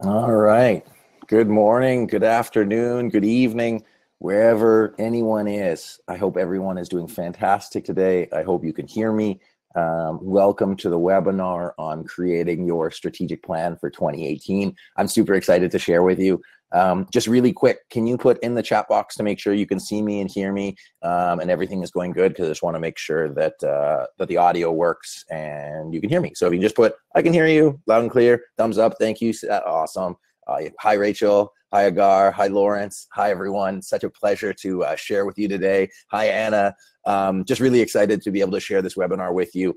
All right. Good morning, good afternoon, good evening, wherever anyone is. I hope everyone is doing fantastic today. I hope you can hear me. Welcome to the webinar on creating your strategic plan for 2018. I'm super excited to share with you. Just really quick, can you put in the chat box to make sure you can see me and hear me and everything is going good? Because I just want to make sure that that the audio works and you can hear me. So if you just put, I can hear you loud and clear, thumbs up, thank you, awesome. Hi, Rachel. Hi, Agar. Hi, Lawrence. Hi, everyone. Such a pleasure to share with you today. Hi, Anna. Just really excited to be able to share this webinar with you.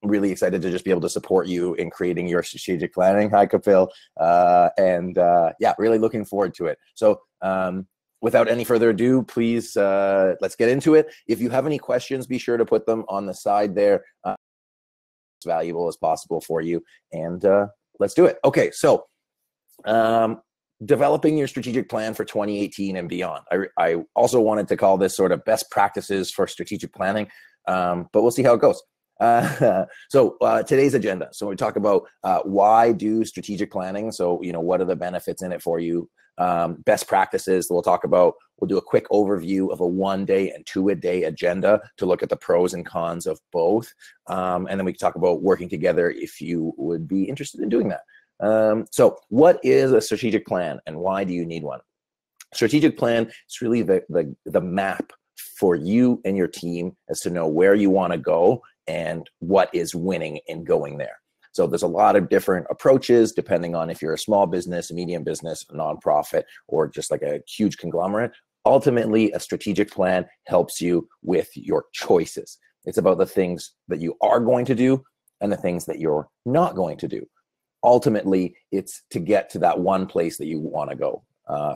Really excited to just be able to support you in creating your strategic planning. Hi, Kapil. Yeah, really looking forward to it. So without any further ado, please, let's get into it. If you have any questions, be sure to put them on the side there. As valuable as possible for you. And let's do it. Okay, so developing your strategic plan for 2018 and beyond. I also wanted to call this sort of best practices for strategic planning, but we'll see how it goes. So today's agenda. So we talk about why do strategic planning. So, you know, what are the benefits in it for you? Best practices. We'll do a quick overview of a 1-day and 2-a-day agenda to look at the pros and cons of both. And then we can talk about working together if you would be interested in doing that. So what is a strategic plan and why do you need one? Strategic plan is really the map for you and your team as to know where you want to go and what is winning in going there. So there's a lot of different approaches depending on if you're a small business, a medium business, a nonprofit, or just like a huge conglomerate. Ultimately, a strategic plan helps you with your choices. It's about the things that you are going to do and the things that you're not going to do. Ultimately, it's to get to that one place that you want to go.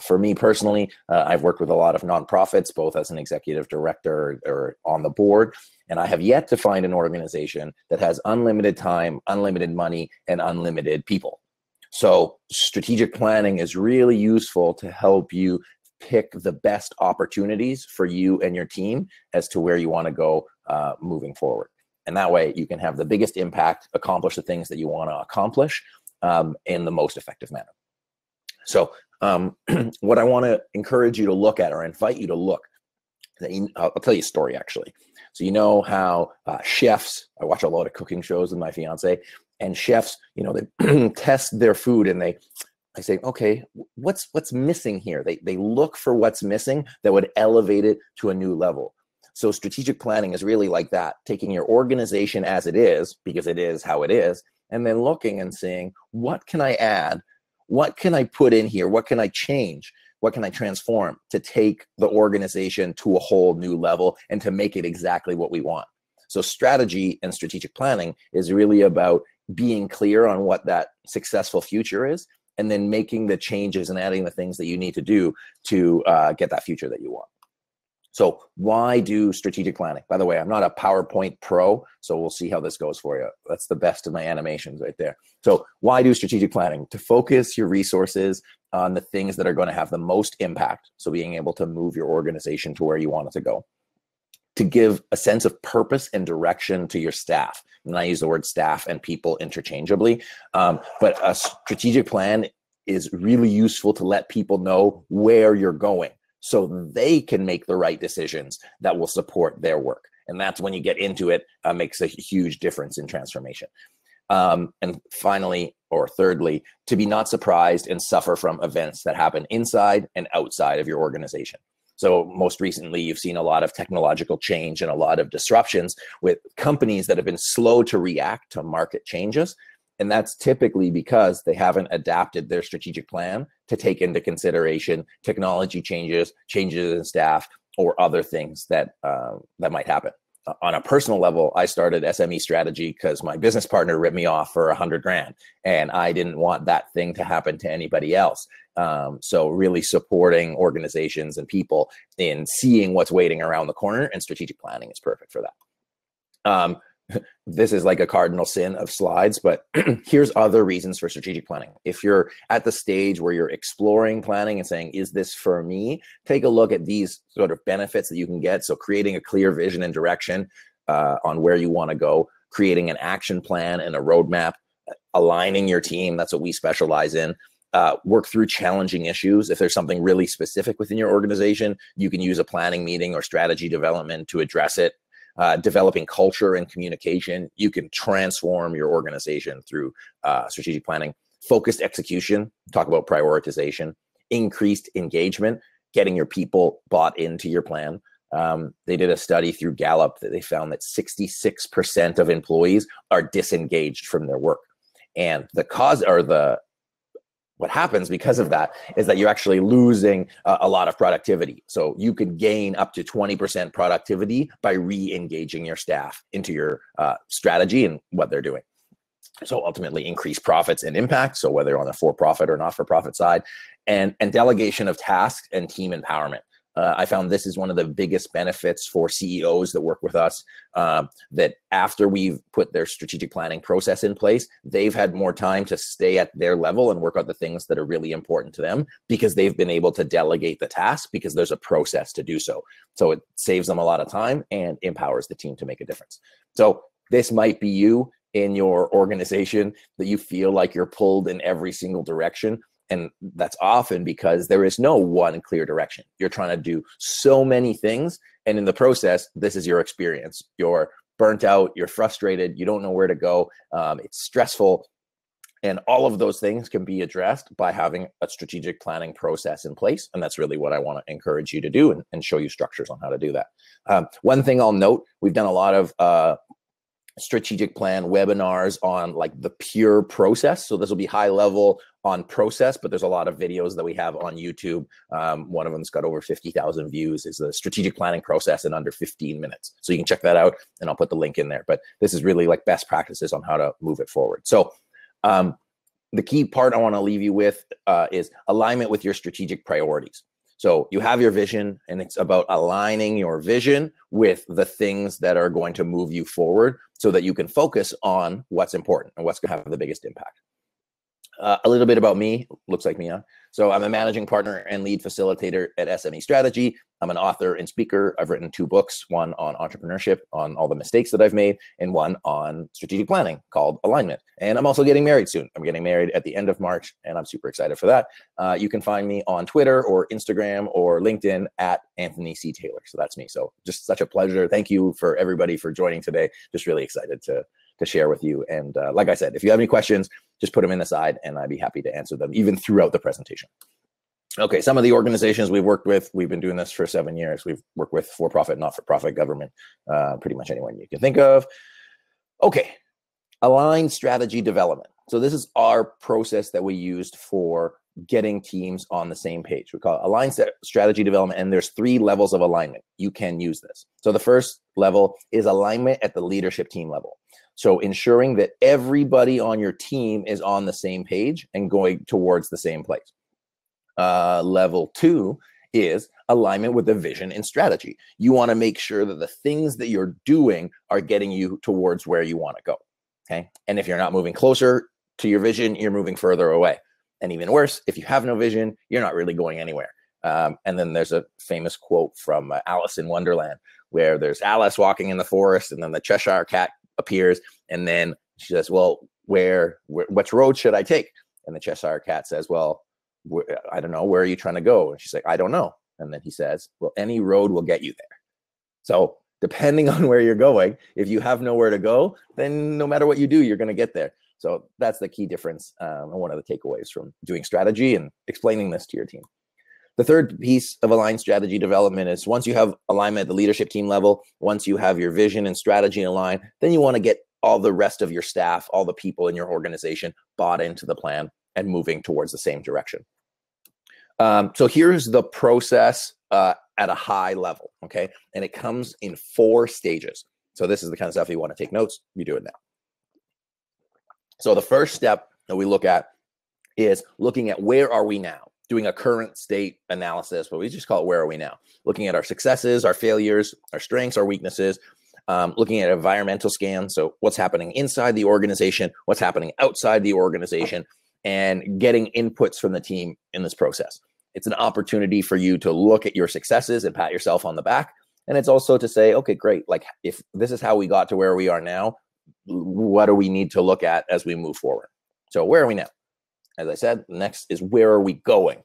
For me personally, I've worked with a lot of nonprofits, both as an executive director or on the board, and I have yet to find an organization that has unlimited time, unlimited money, and unlimited people. So strategic planning is really useful to help you pick the best opportunities for you and your team as to where you want to go moving forward. And that way you can have the biggest impact, accomplish the things that you want to accomplish in the most effective manner. So what I want to encourage you to look at or invite you to look, I'll tell you a story actually. So you know how chefs, I watch a lot of cooking shows with my fiance, and chefs, you know, they test their food and I say, okay, what's missing here? They look for what's missing that would elevate it to a new level. So strategic planning is really like that, taking your organization as it is, because it is how it is, and then looking and saying, what can I add? What can I put in here? What can I change? What can I transform to take the organization to a whole new level and to make it exactly what we want? So strategy and strategic planning is really about being clear on what that successful future is, and then making the changes and adding the things that you need to do to get that future that you want. So why do strategic planning? By the way, I'm not a PowerPoint pro, so we'll see how this goes for you. That's the best of my animations right there. So why do strategic planning? To focus your resources on the things that are going to have the most impact. So being able to move your organization to where you want it to go. To give a sense of purpose and direction to your staff. And I use the word staff and people interchangeably. But a strategic plan is really useful to let people know where you're going, so they can make the right decisions that will support their work. And that's when you get into it, makes a huge difference in transformation. And finally, or thirdly, to be not surprised and suffer from events that happen inside and outside of your organization. So most recently, you've seen a lot of technological change and a lot of disruptions with companies that have been slow to react to market changes. And that's typically because they haven't adapted their strategic plan to take into consideration technology changes, changes in staff, or other things that that might happen. On a personal level, I started SME Strategy because my business partner ripped me off for $100 grand, and I didn't want that thing to happen to anybody else. So really supporting organizations and people in seeing what's waiting around the corner, and strategic planning is perfect for that. This is like a cardinal sin of slides, but here's other reasons for strategic planning. If you're at the stage where you're exploring planning and saying, is this for me? Take a look at these sort of benefits that you can get. So creating a clear vision and direction on where you want to go, creating an action plan and a roadmap, aligning your team. That's what we specialize in. Work through challenging issues. If there's something really specific within your organization, you can use a planning meeting or strategy development to address it. Developing culture and communication. You can transform your organization through strategic planning. Focused execution, talk about prioritization. Increased engagement, getting your people bought into your plan. They did a study through Gallup that they found that 66% of employees are disengaged from their work. And the cause, or what happens because of that, is that you're actually losing a lot of productivity. So you could gain up to 20% productivity by re-engaging your staff into your strategy and what they're doing. So ultimately increase profits and impact. So whether on the for-profit or not-for-profit side, and delegation of tasks and team empowerment. I found this is one of the biggest benefits for CEOs that work with us, that after we've put their strategic planning process in place, they've had more time to stay at their level and work out the things that are really important to them, because they've been able to delegate the task because there's a process to do so. So it saves them a lot of time and empowers the team to make a difference. So this might be you in your organization, that you feel like you're pulled in every single direction. And that's often because there is no one clear direction. You're trying to do so many things. And in the process, this is your experience. You're burnt out, you're frustrated, you don't know where to go. It's stressful. And all of those things can be addressed by having a strategic planning process in place. And that's really what I want to encourage you to do, and show you structures on how to do that. One thing I'll note, we've done a lot of strategic plan webinars on like the pure process. So this will be high level on process, but there's a lot of videos that we have on YouTube. One of them's got over 50,000 views. Is the strategic planning process in under 15 minutes. So you can check that out, and I'll put the link in there. But this is really like best practices on how to move it forward. So the key part I want to leave you with is alignment with your strategic priorities. So you have your vision, and it's about aligning your vision with the things that are going to move you forward so that you can focus on what's important and what's going to have the biggest impact. A little bit about me, looks like me, huh? So I'm a managing partner and lead facilitator at SME Strategy. I'm an author and speaker. I've written 2 books, one on entrepreneurship, on all the mistakes that I've made, and one on strategic planning called Alignment. And I'm also getting married soon. I'm getting married at the end of March, and I'm super excited for that. You can find me on Twitter or Instagram or LinkedIn at Anthony C. Taylor. So that's me. So just such a pleasure. Thank you for everybody for joining today. Just really excited to share with you. And like I said, if you have any questions, just put them in the side and I'd be happy to answer them even throughout the presentation. Okay, some of the organizations we've worked with, we've been doing this for 7 years. We've worked with for-profit, not-for-profit, government, pretty much anyone you can think of. Okay, aligned strategy development. So this is our process that we used for getting teams on the same page. We call it aligned strategy development, and there's 3 levels of alignment. You can use this. So the first level is alignment at the leadership team level. So ensuring that everybody on your team is on the same page and going towards the same place. Level 2 is alignment with the vision and strategy. You want to make sure that the things that you're doing are getting you towards where you want to go. Okay. And if you're not moving closer to your vision, you're moving further away. And even worse, if you have no vision, you're not really going anywhere. And then there's a famous quote from Alice in Wonderland, where there's Alice walking in the forest, and then the Cheshire Cat appears, and then she says, well, which road should I take? And the Cheshire Cat says, well, I don't know, where are you trying to go? And she's like, I don't know. And then he says, well, any road will get you there. So depending on where you're going, if you have nowhere to go, then no matter what you do, you're going to get there. So that's the key difference, and one of the takeaways from doing strategy and explaining this to your team. The third piece of aligned strategy development is once you have alignment at the leadership team level, once you have your vision and strategy aligned, then you want to get all the rest of your staff, all the people in your organization bought into the plan and moving towards the same direction. So here's the process at a high level, okay? And it comes in 4 stages. So this is the kind of stuff you want to take notes, you do it now. So the first step that we look at is looking at where are we now? Doing a current state analysis, but we just call it where are we now? Looking at our successes, our failures, our strengths, our weaknesses, looking at environmental scans. So what's happening inside the organization, what's happening outside the organization, and getting inputs from the team in this process. It's an opportunity for you to look at your successes and pat yourself on the back. And it's also to say, okay, great. Like if this is how we got to where we are now, what do we need to look at as we move forward? So where are we now? As I said, next is where are we going?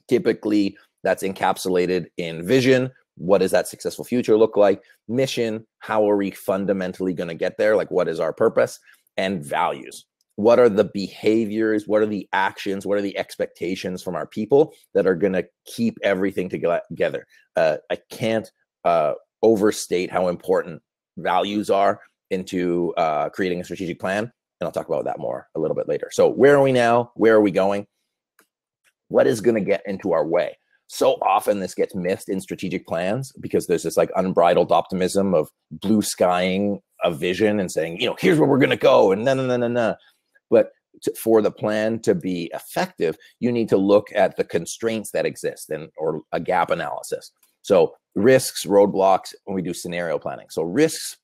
Typically, that's encapsulated in vision. What does that successful future look like? Mission, how are we fundamentally going to get there? Like, what is our purpose? And values. What are the behaviors? What are the actions? What are the expectations from our people that are going to keep everything together? I can't overstate how important values are into creating a strategic plan. And I'll talk about that more a little bit later. So where are we now? Where are we going? What is going to get into our way? So often this gets missed in strategic plans because there's this like unbridled optimism of blue skying a vision and saying, you know, here's where we're going to go and no. But for the plan to be effective, you need to look at the constraints that exist or a gap analysis. So risks, roadblocks, when we do scenario planning. So risks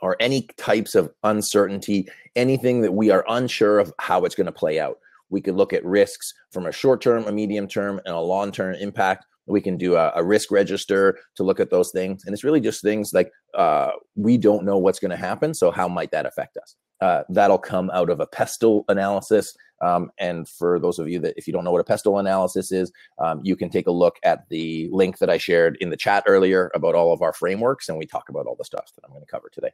are any types of uncertainty, anything that we are unsure of how it's going to play out. We could look at risks from a short-term, a medium-term, and a long-term impact. We can do a risk register to look at those things. And it's really just things like we don't know what's going to happen, so how might that affect us? That'll come out of a PESTLE analysis. And for those of you that, if you don't know what a PESTLE analysis is, you can take a look at the link that I shared in the chat earlier about all of our frameworks, and we talk about all the stuff that I'm going to cover today.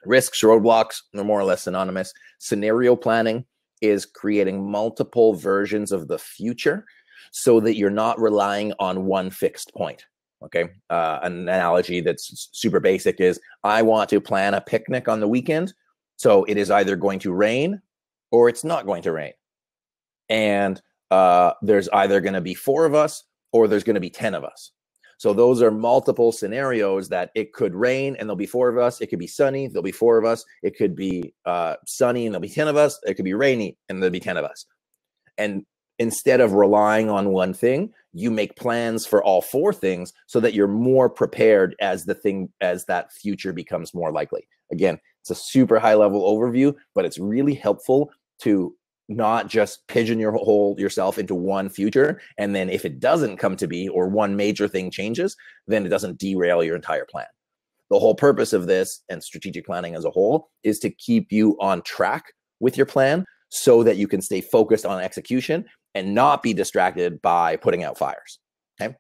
Risks, roadblocks, they're more or less synonymous. Scenario planning is creating multiple versions of the future so that you're not relying on one fixed point. Okay. An analogy that's super basic is I want to plan a picnic on the weekend. So it is either going to rain or it's not going to rain. And there's either going to be 4 of us or there's going to be 10 of us. So those are multiple scenarios that it could rain and there'll be 4 of us. It could be sunny. There'll be 4 of us. It could be sunny and there'll be 10 of us. It could be rainy and there'll be 10 of us. And instead of relying on one thing, you make plans for all 4 things so that you're more prepared as that future becomes more likely. Again, it's a super high level overview, but it's really helpful to not just pigeonhole yourself into one future. And then if it doesn't come to be, or one major thing changes, then it doesn't derail your entire plan. The whole purpose of this and strategic planning as a whole is to keep you on track with your plan so that you can stay focused on execution and not be distracted by putting out fires. Okay.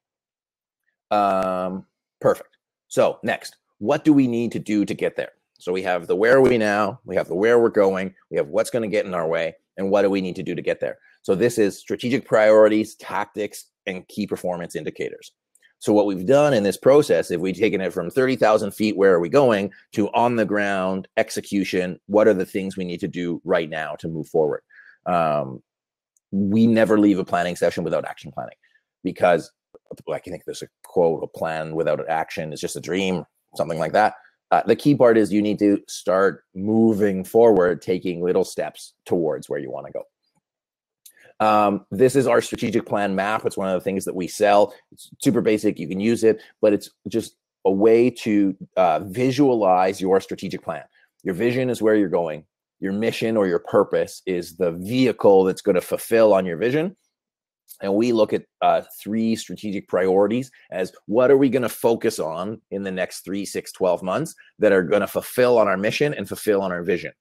Perfect. So next, what do we need to do to get there? So we have the where are we now, we have the where we're going, we have what's going to get in our way, and what do we need to do to get there? So this is strategic priorities, tactics, and key performance indicators. So what we've done in this process, if we've taken it from 30,000 feet, where are we going, to on the ground execution, what are the things we need to do right now to move forward? We never leave a planning session without action planning, because I think there's a quote, a plan without action is just a dream, something like that. The key part is you need to start moving forward, taking little steps towards where you want to go. This is our strategic plan map. It's one of the things that we sell. It's super basic. You can use it, but it's just a way to visualize your strategic plan. Your vision is where you're going. Your mission or your purpose is the vehicle that's going to fulfill on your vision. And we look at 3 strategic priorities as what are we going to focus on in the next 3, 6, 12 months that are going to fulfill on our mission and fulfill on our vision.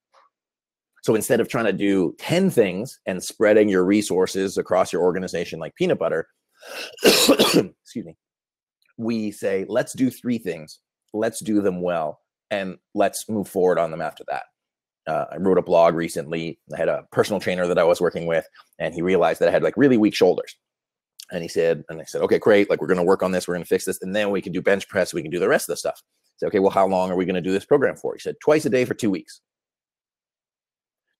So instead of trying to do 10 things and spreading your resources across your organization like peanut butter, excuse me, we say, let's do 3 things. Let's do them well. And let's move forward on them after that. I wrote a blog recently. I had a personal trainer that I was working with, and he realized that I had like really weak shoulders. And I said, okay, great. Like, we're going to work on this. We're going to fix this. And then we can do bench press. We can do the rest of the stuff. I said, okay, well, how long are we going to do this program for? He said, twice a day for 2 weeks.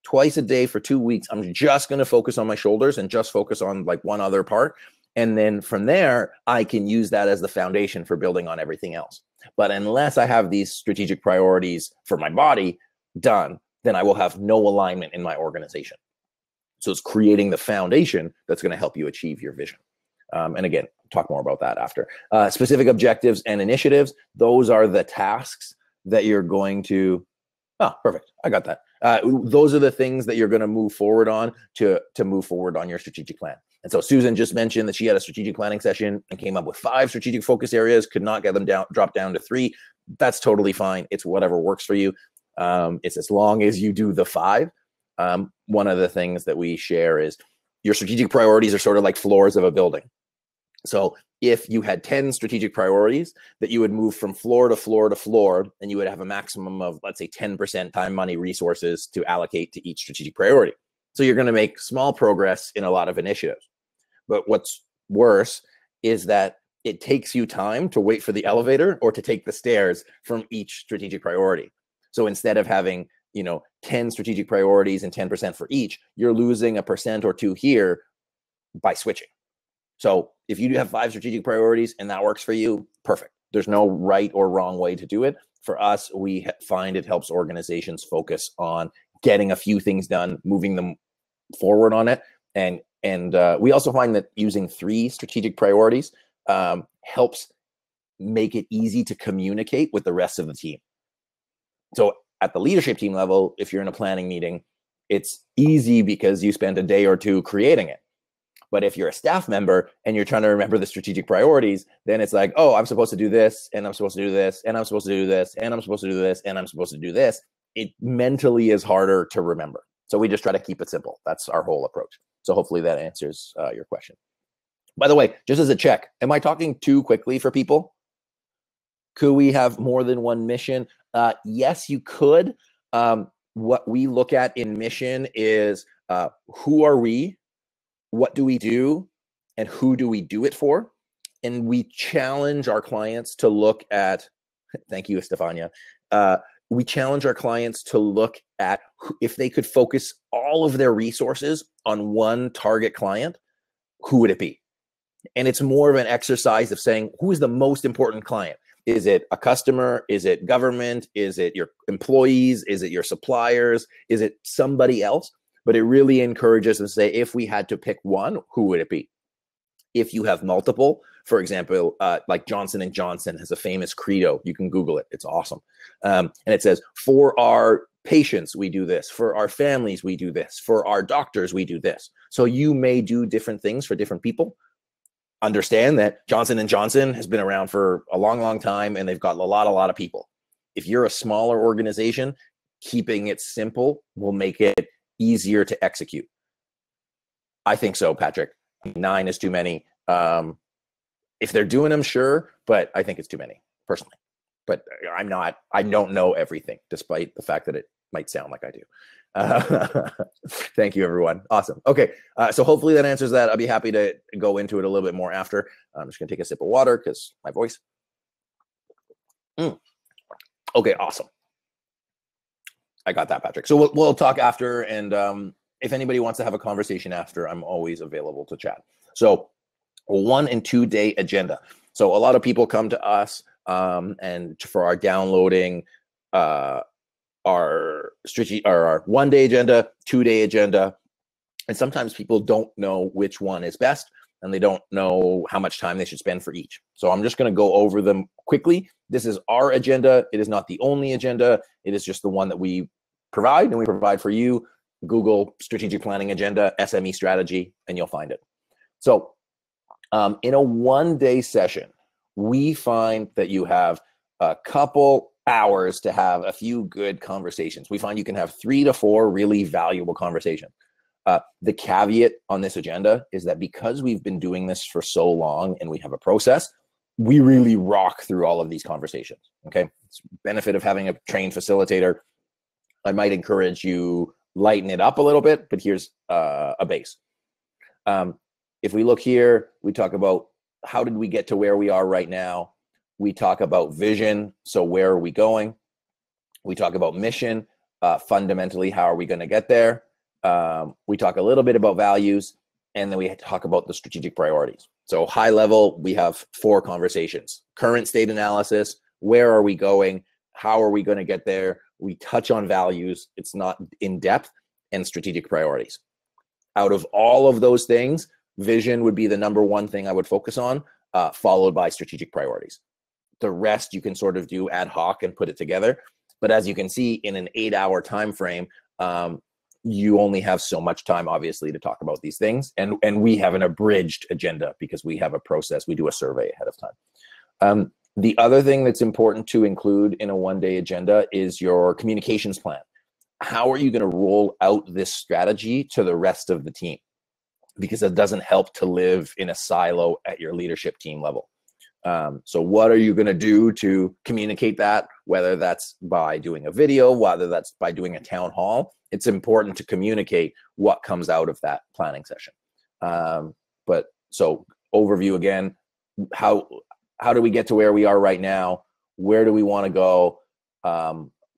Twice a day for 2 weeks. I'm just going to focus on my shoulders and just focus on like one other part. And then from there, I can use that as the foundation for building on everything else. But unless I have these strategic priorities for my body done, then I will have no alignment in my organization. So it's creating the foundation that's going to help you achieve your vision. And again, talk more about that after. Specific objectives and initiatives, those are the tasks that you're going to, perfect, I got that. Those are the things that you're going to move forward on to move forward on your strategic plan. And so Susan just mentioned that she had a strategic planning session and came up with 5 strategic focus areas, could not get them drop down to 3. That's totally fine. It's whatever works for you. It's as long as you do the 5. one of the things that we share is your strategic priorities are sort of like floors of a building. So if you had 10 strategic priorities, that you would move from floor to floor to floor, and you would have a maximum of, let's say, 10% time, money, resources to allocate to each strategic priority. So you're going to make small progress in a lot of initiatives. But what's worse is that it takes you time to wait for the elevator or to take the stairs from each strategic priority. So instead of having 10 strategic priorities and 10% for each, you're losing a percent or two here by switching. So if you have 5 strategic priorities and that works for you, perfect. There's no right or wrong way to do it. For us, we find it helps organizations focus on getting a few things done, moving them forward on it. And we also find that using 3 strategic priorities helps make it easy to communicate with the rest of the team. So at the leadership team level, if you're in a planning meeting, it's easy because you spent a day or two creating it. But if you're a staff member and you're trying to remember the strategic priorities, then it's like, oh, I'm supposed to do this, and I'm supposed to do this, and I'm supposed to do this, and I'm supposed to do this, and I'm supposed to do this. It mentally is harder to remember. So we just try to keep it simple. That's our whole approach. So hopefully that answers your question. By the way, just as a check, am I talking too quickly for people? Could we have more than one mission? Yes, you could. What we look at in mission is who are we? What do we do, and who do we do it for? And we challenge our clients to look at, thank you, Estefania. We challenge our clients to look at if they could focus all of their resources on one target client, who would it be? And it's more of an exercise of saying, who is the most important client? Is it a customer? Is it government? Is it your employees? Is it your suppliers? Is it somebody else? But it really encourages us to say, if we had to pick one, who would it be? If you have multiple, for example, like Johnson & Johnson has a famous credo. You can Google it. It's awesome. And it says, for our patients, we do this. For our families, we do this. For our doctors, we do this. So you may do different things for different people. Understand that Johnson & Johnson has been around for a long, long time, and they've got a lot of people. If you're a smaller organization, keeping it simple will make it easier to execute. I think so, Patrick. 9 is too many. If they're doing them, sure, but I think it's too many, personally. But I don't know everything, despite the fact that it might sound like I do. Thank you, everyone. Awesome. Okay, so hopefully that answers that. I'll be happy to go into it a little bit more after. I'm just gonna take a sip of water because my voice. Okay, awesome. I got that, Patrick. So we'll talk after, and if anybody wants to have a conversation after, I'm always available to chat. So 1 and 2 day agenda. So a lot of people come to us and for our downloading our 1 day agenda, 2 day agenda, and sometimes people don't know which one is best, and they don't know how much time they should spend for each. So I'm just going to go over them quickly. This is our agenda. It is not the only agenda. It is just the one that we provide, and we provide for you. Google strategic planning agenda, SME strategy, and you'll find it. So in a 1 day session, we find that you have a couple hours to have a few good conversations. We find you can have 3 to 4 really valuable conversations. The caveat on this agenda is that because we've been doing this for so long and we have a process, we really rock through all of these conversations, okay? It's the benefit of having a trained facilitator. I might encourage you lighten it up a little bit, but here's a base. If we look here, we talk about how did we get to where we are right now. We talk about vision, so where are we going? We talk about mission, fundamentally, how are we going to get there? We talk a little bit about values, and then we talk about the strategic priorities. So high level, we have 4 conversations. Current state analysis, where are we going? How are we going to get there? We touch on values, it's not in depth, and strategic priorities. Out of all of those things, vision would be the #1 thing I would focus on, followed by strategic priorities. The rest you can sort of do ad hoc and put it together. But as you can see, in an 8-hour time frame, you only have so much time, obviously, to talk about these things. And we have an abridged agenda because we have a process. We do a survey ahead of time. The other thing that's important to include in a 1 day agenda is your communications plan. how are you going to roll out this strategy to the rest of the team? Because it doesn't help to live in a silo at your leadership team level. So what are you going to do to communicate that, whether that's by doing a video, whether that's by doing a town hall? It's important to communicate what comes out of that planning session. But so overview again, how do we get to where we are right now? Where do we want to go?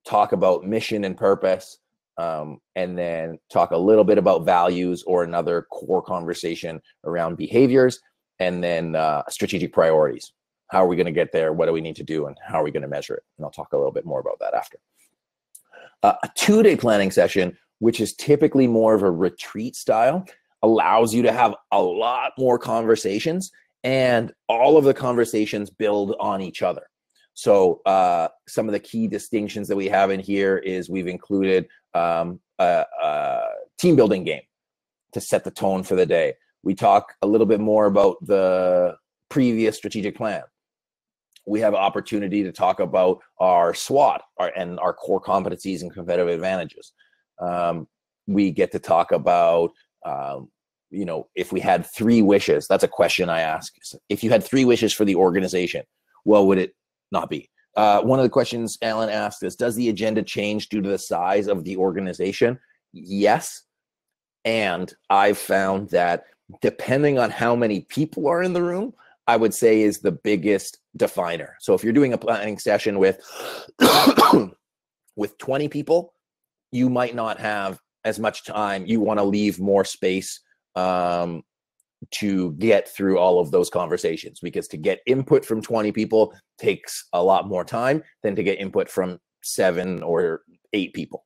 Talk about mission and purpose, and then talk a little bit about values or another core conversation around behaviors, and then strategic priorities. How are we going to get there? What do we need to do? And how are we going to measure it? And I'll talk a little bit more about that after. A 2-day planning session, which is typically more of a retreat style, allows you to have a lot more conversations, and all of the conversations build on each other. So some of the key distinctions that we have in here is we've included a team building game to set the tone for the day. We talk a little bit more about the previous strategic plan. We have opportunity to talk about our SWOT and our core competencies and competitive advantages. We get to talk about, if we had 3 wishes. That's a question I ask. If you had 3 wishes for the organization, what would it not be? One of the questions Alan asked is, does the agenda change due to the size of the organization? Yes. And I've found that depending on how many people are in the room, I would say is the biggest definer. So if you're doing a planning session with 20 people, you might not have as much time. You want to leave more space to get through all of those conversations, because to get input from 20 people takes a lot more time than to get input from 7 or 8 people.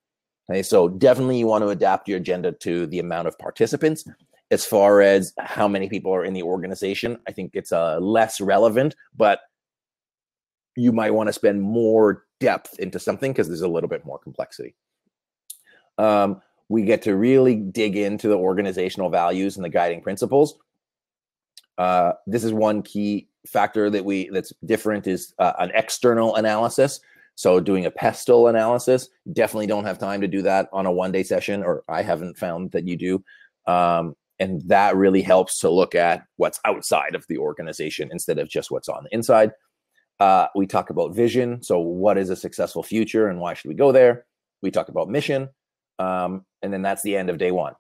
Okay, so definitely you want to adapt your agenda to the amount of participants. As far as how many people are in the organization, I think it's less relevant, but you might want to spend more depth into something because there's a little bit more complexity. We get to really dig into the organizational values and the guiding principles. This is one key factor that's different is an external analysis. So doing a pestle analysis, definitely don't have time to do that on a 1-day session, or I haven't found that you do. And that really helps to look at what's outside of the organization instead of just what's on the inside. We talk about vision. So what is a successful future and why should we go there? We talk about mission. And then that's the end of day 1.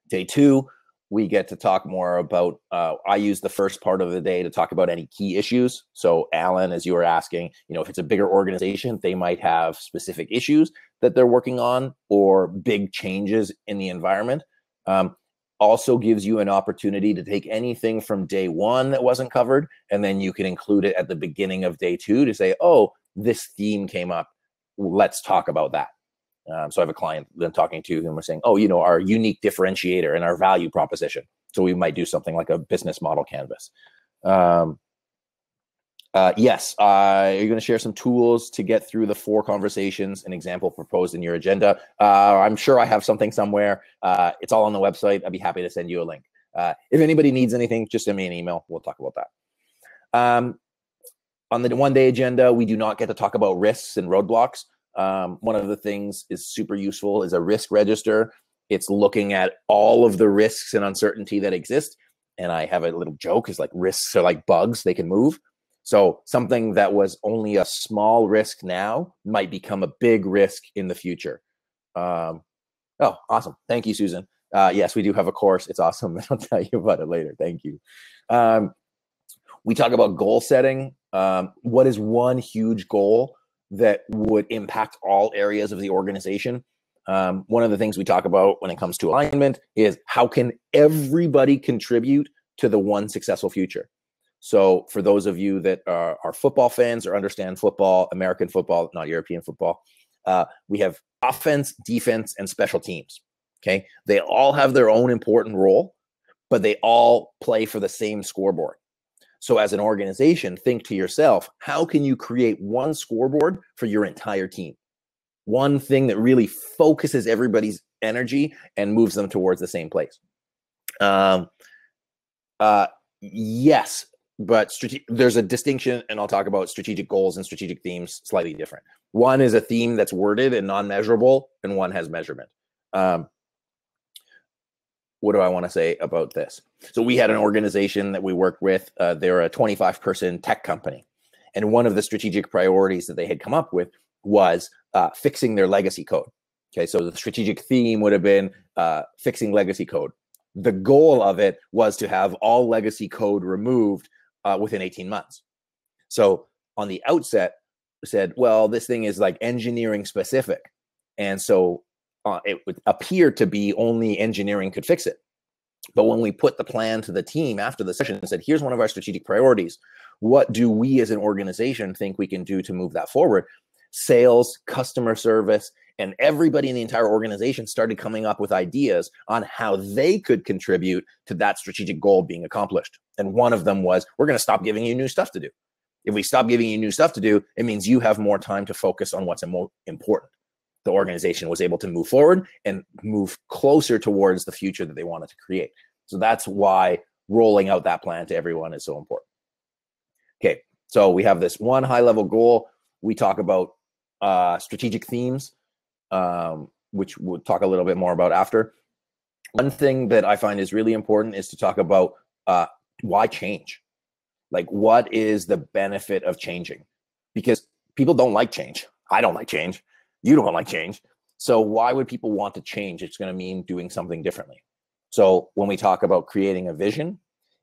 Day 2, we get to talk more about, I use the first part of the day to talk about any key issues. So Alan, as you were asking, if it's a bigger organization, they might have specific issues that they're working on or big changes in the environment. Also gives you an opportunity to take anything from day 1 that wasn't covered, and then you can include it at the beginning of day 2 to say, oh, this theme came up. Let's talk about that. So I have a client that I'm talking to, and we're saying, oh, our unique differentiator and our value proposition. So we might do something like a business model canvas. Yes, you're going to share some tools to get through the 4 conversations, an example proposed in your agenda. I'm sure I have something somewhere. It's all on the website. I'd be happy to send you a link. If anybody needs anything, just send me an email. We'll talk about that. On the 1-day agenda, we do not get to talk about risks and roadblocks. One of the things is super useful is a risk register. It's looking at all of the risks and uncertainty that exist. And I have a little joke is like risks are like bugs, they can move. So something that was only a small risk now might become a big risk in the future. Oh, awesome. Thank you, Susan. Yes, we do have a course. It's awesome. I'll tell you about it later. Thank you. We talk about goal setting. What is one huge goal that would impact all areas of the organization? One of the things we talk about when it comes to alignment is how can everybody contribute to the one successful future? So for those of you that are football fans or understand football, American football, not European football, we have offense, defense, and special teams. Okay, they all have their own important role, but they all play for the same scoreboard. So as an organization, think to yourself, how can you create one scoreboard for your entire team? One thing that really focuses everybody's energy and moves them towards the same place. Yes, there's a distinction, and I'll talk about strategic goals and strategic themes slightly different. One is a theme that's worded and non-measurable, and one has measurement. What do I want to say about this? So we had an organization that we worked with. They're a 25-person tech company. And one of the strategic priorities that they had come up with was fixing their legacy code. Okay, so the strategic theme would have been fixing legacy code. The goal of it was to have all legacy code removed within 18 months. So on the outset, said, well, this thing is like engineering specific. And so it would appear to be only engineering could fix it. But when we put the plan to the team after the session and said, here's one of our strategic priorities, what do we as an organization think we can do to move that forward? Sales, customer service, and everybody in the entire organization started coming up with ideas on how they could contribute to that strategic goal being accomplished. And one of them was, we're going to stop giving you new stuff to do. If we stop giving you new stuff to do, it means you have more time to focus on what's important. The organization was able to move forward and move closer towards the future that they wanted to create. So that's why rolling out that plan to everyone is so important. Okay, so we have this one high-level goal. We talk about strategic themes, which we'll talk a little bit more about after. One thing that I find is really important is to talk about why change. Like, what is the benefit of changing? Because people don't like change. I don't like change. You don't like change. So why would people want to change? It's going to mean doing something differently. So when we talk about creating a vision,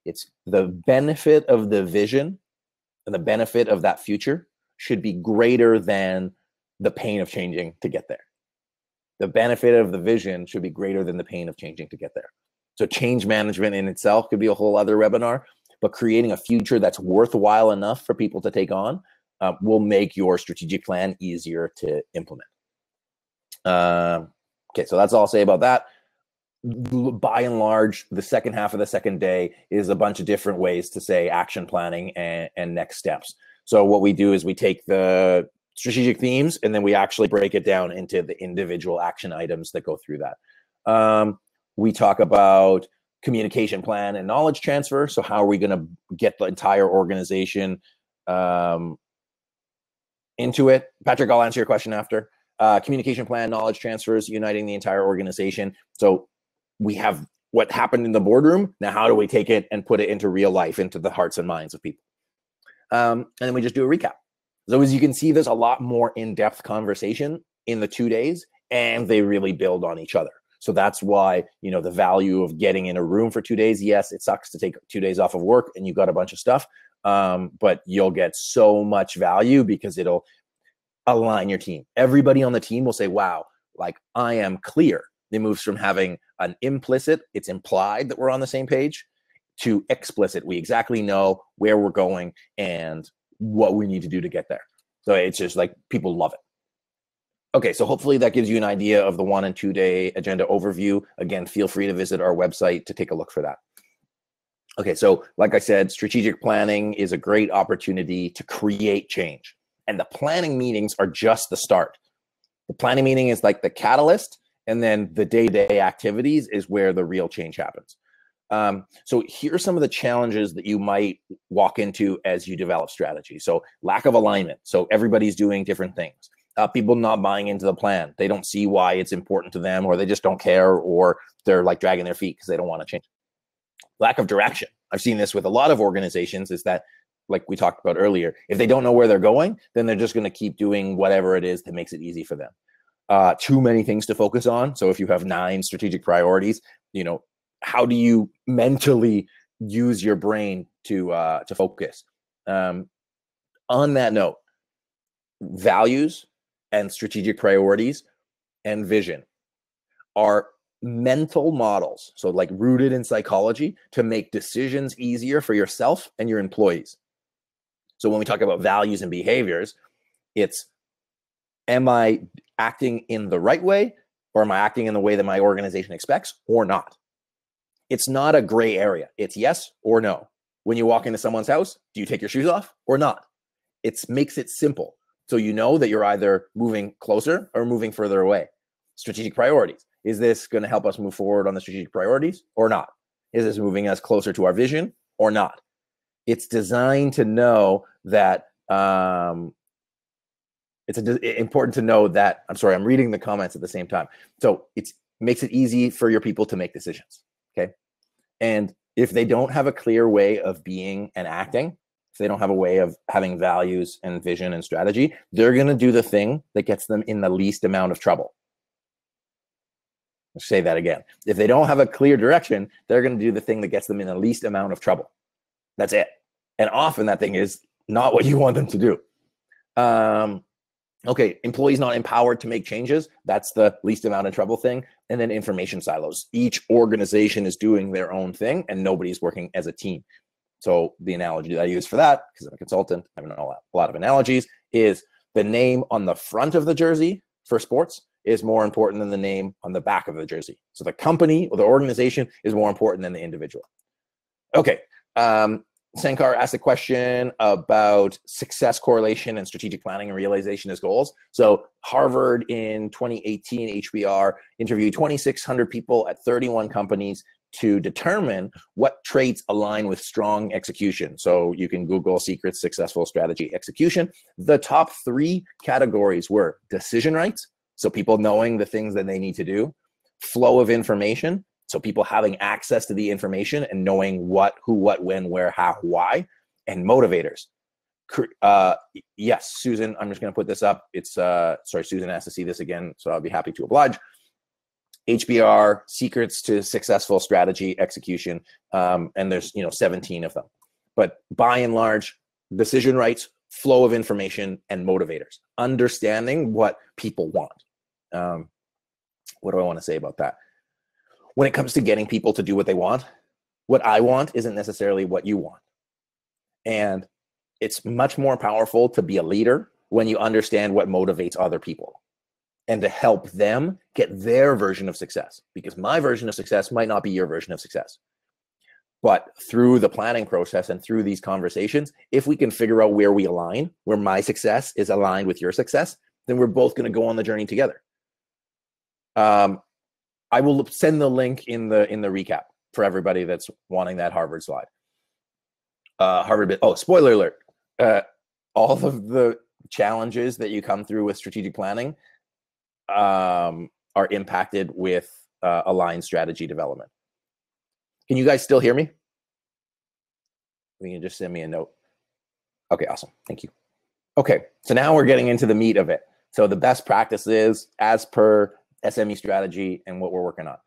it's the benefit of the vision and the benefit of that future should be greater than the pain of changing to get there. The benefit of the vision should be greater than the pain of changing to get there. So change management in itself could be a whole other webinar, but creating a future that's worthwhile enough for people to take on will make your strategic plan easier to implement. Okay, so that's all I'll say about that. By and large, the second half of the second day is a bunch of different ways to say action planning and next steps. So what we do is we take the strategic themes and then we actually break it down into the individual action items that go through that. We talk about communication plan and knowledge transfer. So how are we going to get the entire organization into it? Patrick, I'll answer your question after. Communication plan, knowledge transfers, uniting the entire organization. So we have what happened in the boardroom. Now, how do we take it and put it into real life, into the hearts and minds of people? And then we just do a recap. So as you can see, there's a lot more in-depth conversation in the 2 days, and they really build on each other. So that's why, you know, the value of getting in a room for 2 days. Yes, it sucks to take 2 days off of work and you've got a bunch of stuff, but you'll get so much value because it'll align your team. Everybody on the team will say, wow, like I am clear. It moves from having an implicit, it's implied that we're on the same page, to explicit. We exactly know where we're going and what we need to do to get there. So it's just like people love it. Okay, so hopefully that gives you an idea of the 1 and 2 day agenda overview. Again, feel free to visit our website to take a look for that. Okay, so like I said, strategic planning is a great opportunity to create change. And the planning meetings are just the start. The planning meeting is like the catalyst, and then the day-to-day activities is where the real change happens. So here are some of the challenges that you might walk into as you develop strategy. So lack of alignment. So everybody's doing different things. People not buying into the plan. They don't see why it's important to them, or they just don't care, or they're like dragging their feet because they don't want to change. Lack of direction. I've seen this with a lot of organizations, is that, like we talked about earlier, if they don't know where they're going, then they're just going to keep doing whatever it is that makes it easy for them. Too many things to focus on. So if you have 9 strategic priorities, you know, how do you mentally use your brain to focus? On that note, values and strategic priorities and vision are mental models, so like rooted in psychology, to make decisions easier for yourself and your employees. So when we talk about values and behaviors, it's, am I acting in the right way, or am I acting in the way that my organization expects, or not? It's not a gray area. It's yes or no. When you walk into someone's house, do you take your shoes off or not? It makes it simple. So you know that you're either moving closer or moving further away. Strategic priorities. Is this going to help us move forward on the strategic priorities or not? Is this moving us closer to our vision or not? It's designed to know that important to know that, I'm sorry, I'm reading the comments at the same time. So it makes it easy for your people to make decisions, okay? And if they don't have a clear way of being and acting, if they don't have a way of having values and vision and strategy, they're gonna do the thing that gets them in the least amount of trouble. Let's say that again. If they don't have a clear direction, they're gonna do the thing that gets them in the least amount of trouble. That's it. And often that thing is not what you want them to do. Okay, employees not empowered to make changes. That's the least amount of trouble thing. And then information silos. Each organization is doing their own thing and nobody's working as a team. So the analogy that I use for that, because I'm a consultant, I know a lot of analogies, is the name on the front of the jersey for sports is more important than the name on the back of the jersey. So the company or the organization is more important than the individual. Okay. Sankar asked a question about success correlation and strategic planning and realization as goals. So Harvard in 2018, HBR interviewed 2,600 people at 31 companies to determine what traits align with strong execution. So you can Google secrets, successful strategy, execution. The top 3 categories were decision rights, so people knowing the things that they need to do, flow of information, so people having access to the information and knowing what, who, what, when, where, how, why, and motivators. Yes, Susan, I'm just going to put this up. It's, sorry, Susan asked to see this again, so I'll be happy to oblige. HBR, secrets to successful strategy execution, and there's 17 of them. But by and large, decision rights, flow of information, and motivators. Understanding what people want. What do I want to say about that? When it comes to getting people to do what they want, what I want isn't necessarily what you want. And it's much more powerful to be a leader when you understand what motivates other people and to help them get their version of success, because my version of success might not be your version of success. But through the planning process and through these conversations, if we can figure out where we align, where my success is aligned with your success, then we're both going to go on the journey together. I will send the link in the recap for everybody that's wanting that Harvard slide. Spoiler alert. All of the challenges that you come through with strategic planning are impacted with aligned strategy development. Can you guys still hear me? You can just send me a note. Okay, awesome. Thank you. Okay, so now we're getting into the meat of it. So the best practices as per SME Strategy and what we're working on.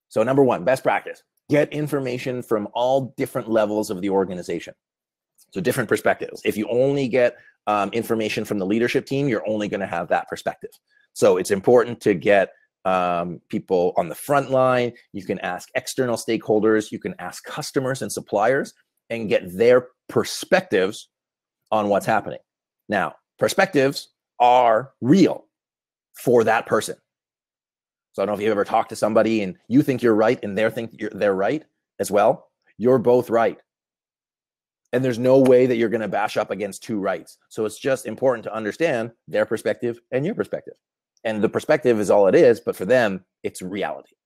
So number 1, best practice, get information from all different levels of the organization. So different perspectives. If you only get information from the leadership team, you're only going to have that perspective. So it's important to get people on the front line. You can ask external stakeholders. You can ask customers and suppliers and get their perspectives on what's happening. Now, perspectives are real for that person. So I don't know if you've ever talked to somebody and you think you're right and they're right as well. You're both right. And there's no way that you're going to bash up against 2 rights. So it's just important to understand their perspective and your perspective. And the perspective is all it is, but for them, it's reality.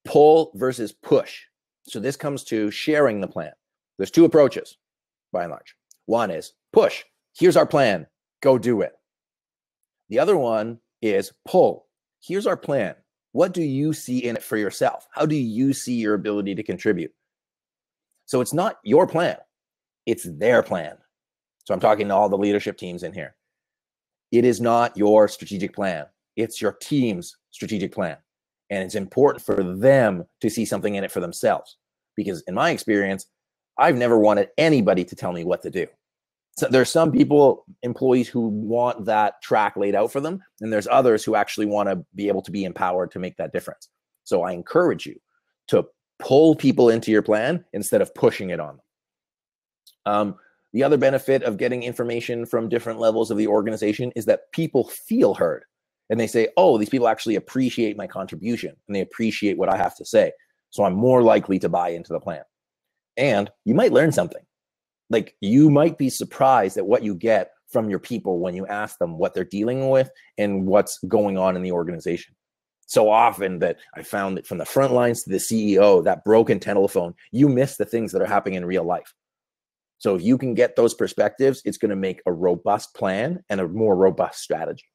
Pull versus push. So this comes to sharing the plan. There's 2 approaches, by and large. One is push. Here's our plan. Go do it. The other one is pull. Here's our plan. What do you see in it for yourself? How do you see your ability to contribute? So it's not your plan. It's their plan. So I'm talking to all the leadership teams in here. It is not your strategic plan. It's your team's strategic plan. And it's important for them to see something in it for themselves. Because in my experience, I've never wanted anybody to tell me what to do. So there's some people, employees, who want that track laid out for them, and there's others who actually want to be able to be empowered to make that difference. So I encourage you to pull people into your plan instead of pushing it on them. The other benefit of getting information from different levels of the organization is that people feel heard, and they say, oh, these people actually appreciate my contribution, and they appreciate what I have to say. So I'm more likely to buy into the plan. And you might learn something. Like, you might be surprised at what you get from your people when you ask them what they're dealing with and what's going on in the organization. so often that I found that from the front lines to the CEO, that broken telephone, you miss the things that are happening in real life. So if you can get those perspectives, it's going to make a robust plan and a more robust strategy.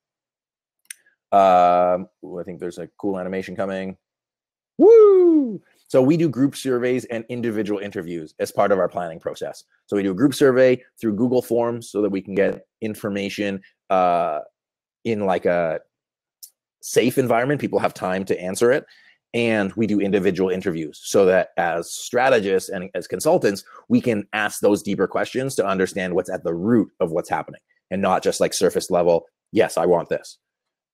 I think there's a cool animation coming. Woo! So we do group surveys and individual interviews as part of our planning process. So we do a group survey through Google Forms so that we can get information in like a safe environment. People have time to answer it. And we do individual interviews so that as strategists and as consultants, we can ask those deeper questions to understand what's at the root of what's happening and not just like surface level, yes, I want this.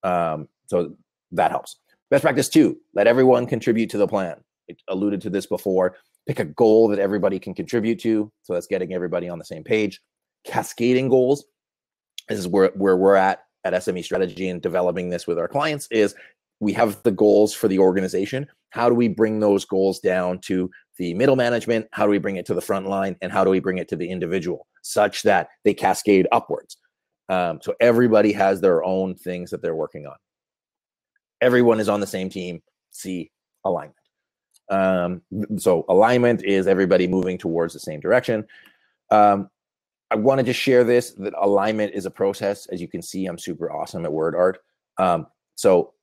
So that helps. Best practice 2, let everyone contribute to the plan. I alluded to this before. Pick a goal that everybody can contribute to. So that's getting everybody on the same page. Cascading goals. This is where we're at SME Strategy and developing this with our clients is we have the goals for the organization. How do we bring those goals down to the middle management? How do we bring it to the front line? And how do we bring it to the individual such that they cascade upwards? So everybody has their own things that they're working on. Everyone is on the same team. See alignment. So alignment is everybody moving towards the same direction. I want to just share this, that alignment is a process. As you can see, I'm super awesome at word art. So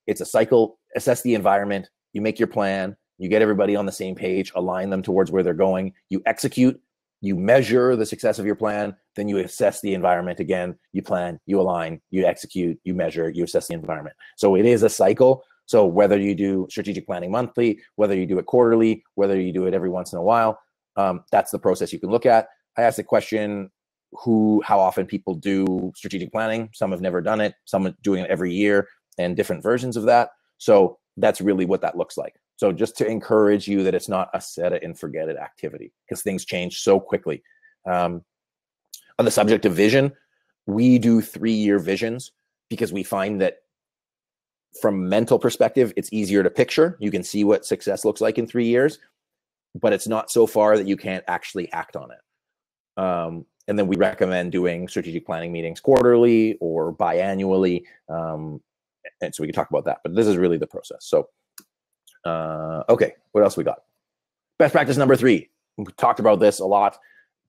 it's a cycle. Assess the environment. You make your plan. You get everybody on the same page, align them towards where they're going. You execute. You measure the success of your plan. Then you assess the environment again. You plan, you align, you execute, you measure, you assess the environment. So it is a cycle. So whether you do strategic planning monthly, whether you do it quarterly, whether you do it every once in a while, that's the process you can look at. I asked the question, how often people do strategic planning. Some have never done it. Some are doing it every year and different versions of that. So that's really what that looks like. So just to encourage you that it's not a set it and forget it activity because things change so quickly. On the subject of vision, we do 3-year visions because we find that from a mental perspective, it's easier to picture. You can see what success looks like in 3 years, but it's not so far that you can't actually act on it. And then we recommend doing strategic planning meetings quarterly or biannually. And so we can talk about that, but this is really the process. So, okay, what else we got? Best practice number 3. We talked about this a lot.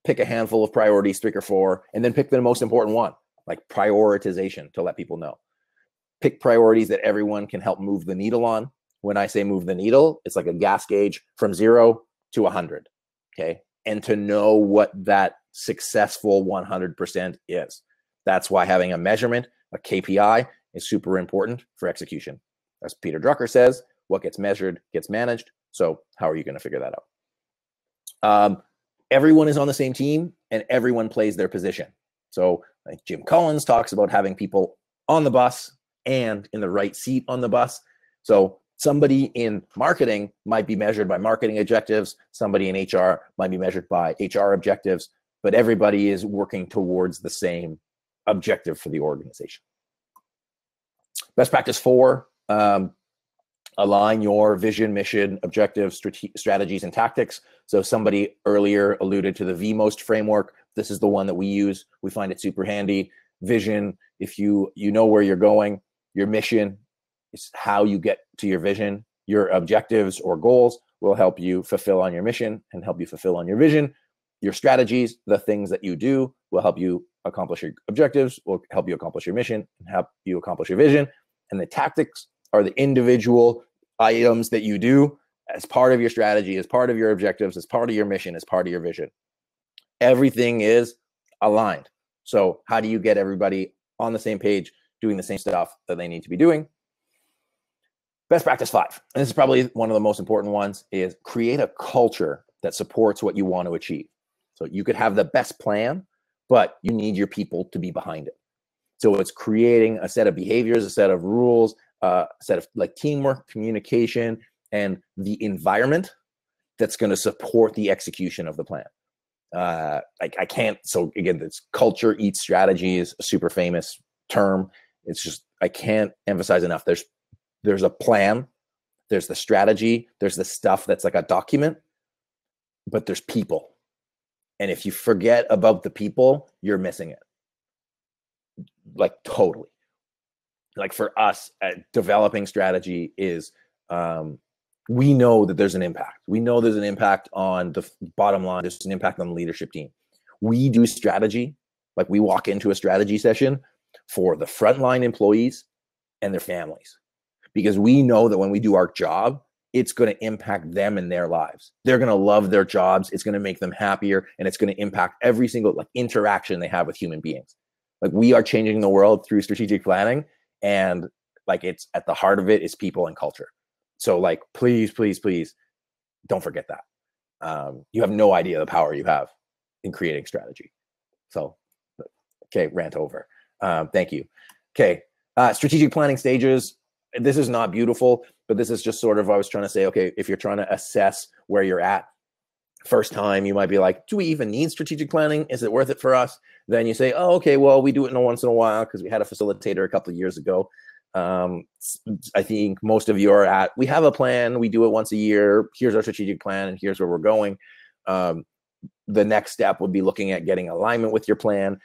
Pick a handful of priorities, 3 or 4, and then pick the most important one, like prioritization to let people know. Pick priorities that everyone can help move the needle on. When I say move the needle, it's like a gas gauge from 0 to 100, okay? And to know what that successful 100% is. That's why having a measurement, a KPI, is super important for execution. As Peter Drucker says, what gets measured gets managed. So how are you going to figure that out? Everyone is on the same team and everyone plays their position. So like Jim Collins talks about having people on the bus and in the right seat on the bus. So somebody in marketing might be measured by marketing objectives. Somebody in HR might be measured by HR objectives, but everybody is working towards the same objective for the organization. Best practice 4, align your vision, mission, objectives, strategies, and tactics. So somebody earlier alluded to the VMOST framework. This is the one that we use. We find it super handy. Vision, if you know where you're going. Your mission is how you get to your vision. Your objectives or goals will help you fulfill on your mission and help you fulfill on your vision. Your strategies, the things that you do, will help you accomplish your objectives, will help you accomplish your mission, and help you accomplish your vision. And the tactics are the individual items that you do as part of your strategy, as part of your objectives, as part of your mission, as part of your vision. Everything is aligned. So how do you get everybody on the same page, doing the same stuff that they need to be doing? Best practice 5, and this is probably one of the most important ones, is create a culture that supports what you want to achieve. So you could have the best plan, but you need your people to be behind it. So it's creating a set of behaviors, a set of rules, a set of like teamwork, communication, and the environment that's going to support the execution of the plan. I can't, so again, this culture eats strategy is a super famous term. It's just, I can't emphasize enough. There's a plan, there's the strategy, there's the stuff that's like a document, but there's people. And if you forget about the people, you're missing it. Like totally. like for us, developing strategy is, we know that there's an impact. We know there's an impact on the bottom line. There's an impact on the leadership team. We do strategy, like we walk into a strategy session for the frontline employees and their families, because we know that when we do our job, it's going to impact them and their lives. They're going to love their jobs. It's going to make them happier, and it's going to impact every single like interaction they have with human beings. Like we are changing the world through strategic planning, and like it's at the heart of it is people and culture. So like, please, please, please don't forget that. You have no idea the power you have in creating strategy. So, okay, rant over. Thank you. Okay, strategic planning stages. This is not beautiful, but this is just sort of, I was trying to say, okay, if you're trying to assess where you're at, first time, you might be like, do we even need strategic planning? Is it worth it for us? Then you say, oh, okay, well, we do it once in a while because we had a facilitator a couple of years ago. I think most of you are at, we have a plan, we do it once a year, here's our strategic plan, and here's where we're going. The next step would be looking at getting alignment with your plan,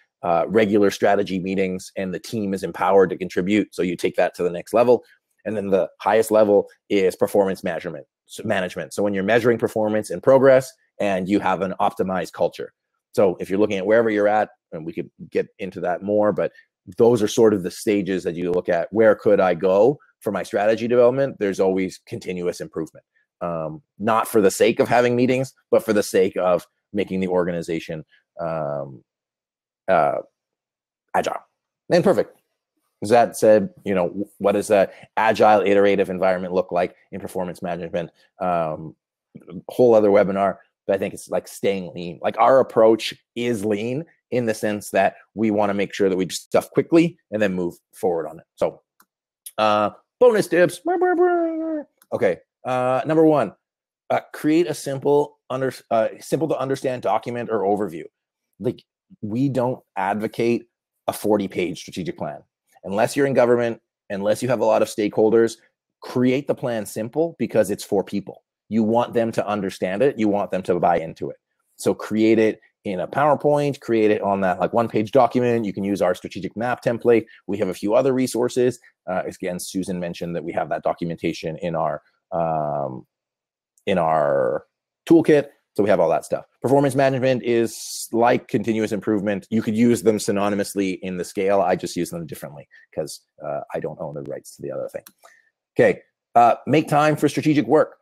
regular strategy meetings, and the team is empowered to contribute. So you take that to the next level. And then the highest level is performance management. So when you're measuring performance and progress, and you have an optimized culture. So if you're looking at wherever you're at, and we could get into that more, but those are sort of the stages that you look at. Where could I go for my strategy development? There's always continuous improvement, not for the sake of having meetings, but for the sake of making the organization agile and perfect. That said, you know, what does a agile iterative environment look like in performance management? Whole other webinar, but I think it's like staying lean. Like our approach is lean in the sense that we want to make sure that we do stuff quickly and then move forward on it. So bonus tips. Okay, number one, create a simple to understand document or overview. Like we don't advocate a 40-page strategic plan. Unless you're in government, unless you have a lot of stakeholders, create the plan simple because it's for people. You want them to understand it. You want them to buy into it. So create it in a PowerPoint, create it on that like one-page document. You can use our strategic map template. We have a few other resources. Again, Susan mentioned that we have that documentation in our toolkit. So we have all that stuff. Performance management is like continuous improvement. You could use them synonymously in the scale. I just use them differently because I don't own the rights to the other thing. Okay, make time for strategic work.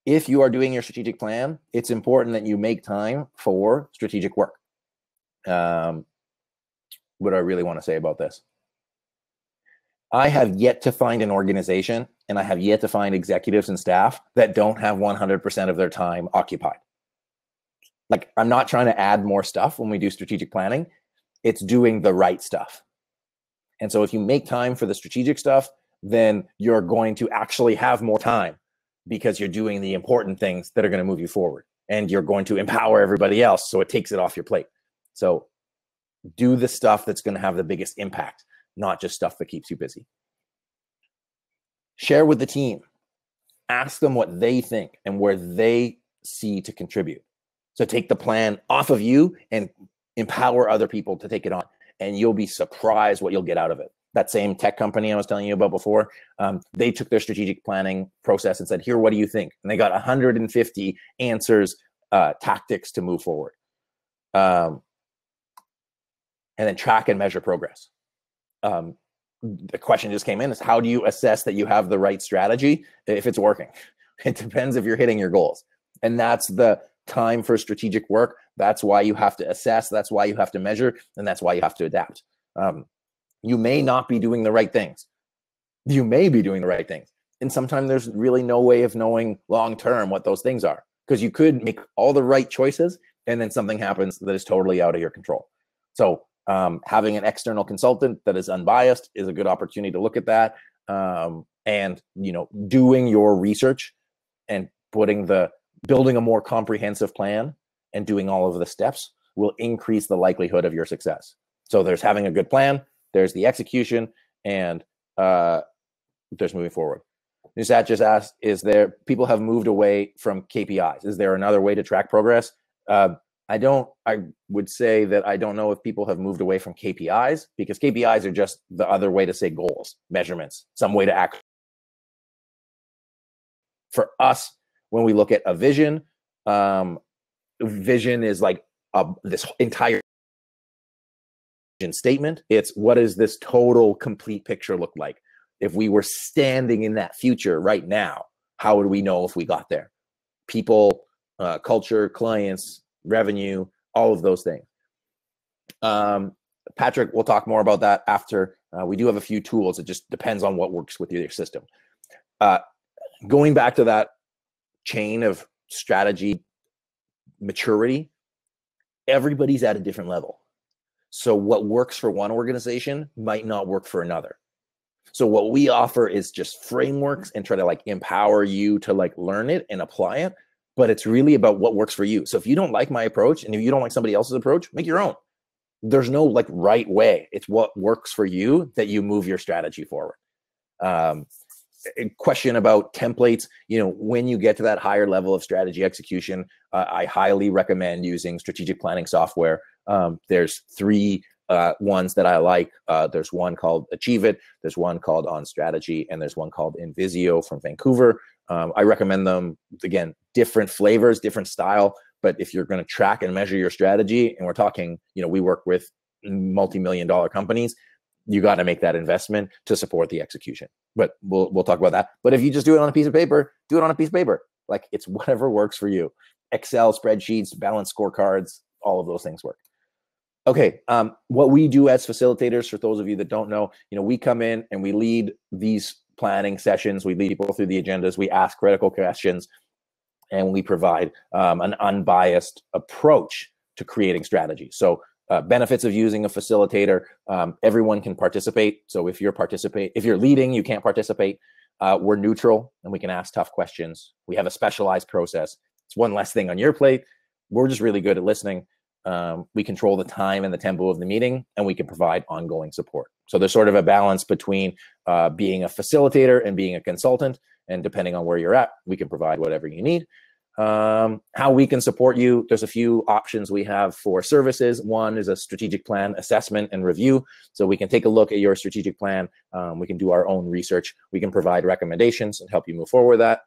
If you are doing your strategic plan, it's important that you make time for strategic work. What do I really want to say about this? I have yet to find an organization, and I have yet to find executives and staff that don't have 100% of their time occupied. Like, I'm not trying to add more stuff when we do strategic planning. It's doing the right stuff. And so if you make time for the strategic stuff, then you're going to actually have more time because you're doing the important things that are going to move you forward, and you're going to empower everybody else. So it takes it off your plate. So do the stuff that's going to have the biggest impact, not just stuff that keeps you busy. Share with the team. Ask them what they think and where they see to contribute. So take the plan off of you and empower other people to take it on, and you'll be surprised what you'll get out of it. That same tech company I was telling you about before, they took their strategic planning process and said, here, what do you think? And they got 150 answers, tactics to move forward. And then track and measure progress. The question just came in is, how do you assess that you have the right strategy if it's working? It depends if you're hitting your goals. And that's the time for strategic work. That's why you have to assess. That's why you have to measure. And that's why you have to adapt. You may not be doing the right things. You may be doing the right things. And sometimes there's really no way of knowing long-term what those things are, because you could make all the right choices and then something happens that is totally out of your control. So having an external consultant that is unbiased is a good opportunity to look at that. And, you know, doing your research and building a more comprehensive plan and doing all of the steps will increase the likelihood of your success. So there's having a good plan, there's the execution, and there's moving forward. Nusat just asked, people have moved away from KPIs. Is there another way to track progress? I I would say that I don't know if people have moved away from KPIs, because KPIs are just the other way to say goals, measurements, some way to act. For us, when we look at a vision, vision is like this entire statement. It's, what does this total complete picture look like? If we were standing in that future right now, how would we know if we got there? People, culture, clients, revenue, all of those things. Patrick, we'll talk more about that after. We do have a few tools. It just depends on what works with your system. Going back to that chain of strategy maturity, everybody's at a different level. So what works for one organization might not work for another. So what we offer is just frameworks and try to like empower you to like learn it and apply it. But it's really about what works for you. So if you don't like my approach, and if you don't like somebody else's approach, make your own. There's no like right way. It's what works for you that you move your strategy forward. A question about templates, when you get to that higher level of strategy execution, I highly recommend using strategic planning software. There's three ones that I like. There's one called Achieve It, there's one called On Strategy, and there's one called Invisio from Vancouver. I recommend them. Again, different flavors, different style, but if you're going to track and measure your strategy, and we're talking, we work with multi-million-dollar companies, you got to make that investment to support the execution. But we'll talk about that. But if you just do it on a piece of paper, do it on a piece of paper. Like, it's whatever works for you. Excel spreadsheets, balanced scorecards, all of those things work. Okay, what we do as facilitators, for those of you that don't know, we come in and we lead these planning sessions. We lead people through the agendas. We ask critical questions, and we provide an unbiased approach to creating strategy. So benefits of using a facilitator, everyone can participate. So if you're leading, you can't participate. We're neutral, and we can ask tough questions. We have a specialized process. It's one less thing on your plate. We're just really good at listening. We control the time and the tempo of the meeting, and we can provide ongoing support. So there's sort of a balance between being a facilitator and being a consultant. And depending on where you're at, we can provide whatever you need. How we can support you, there's a few options we have for services. One is a strategic plan assessment and review. So we can take a look at your strategic plan. We can do our own research. We can provide recommendations and help you move forward with that.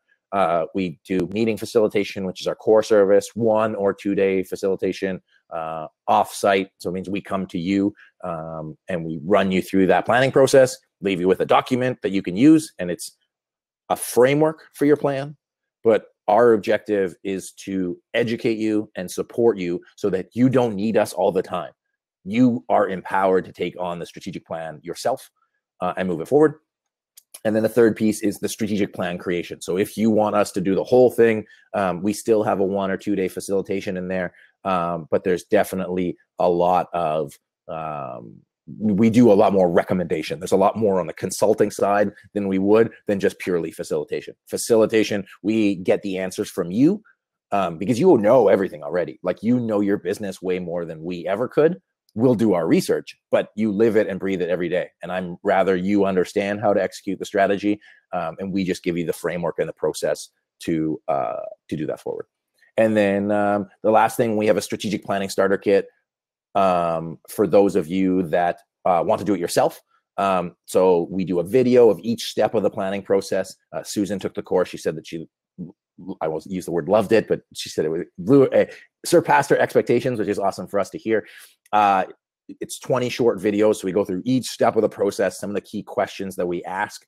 We do meeting facilitation, which is our core service, 1 or 2 day facilitation off-site. So it means we come to you and we run you through that planning process, leave you with a document that you can use, and it's a framework for your plan. But our objective is to educate you and support you so that you don't need us all the time. You are empowered to take on the strategic plan yourself and move it forward. And then the third piece is the strategic plan creation. So if you want us to do the whole thing, we still have a 1 or 2 day facilitation in there. But there's definitely a lot of, we do a lot more recommendation. There's a lot more on the consulting side than just purely facilitation. Facilitation, we get the answers from you because you know everything already. Like, your business way more than we ever could. We'll do our research, but you live it and breathe it every day. And I'm rather you understand how to execute the strategy, and we just give you the framework and the process to do that forward. And then the last thing, we have a strategic planning starter kit for those of you that want to do it yourself. So we do a video of each step of the planning process. Susan took the course. She said that I won't use the word loved it, but she said it surpassed her expectations, which is awesome for us to hear. It's 20 short videos. So we go through each step of the process, some of the key questions that we ask.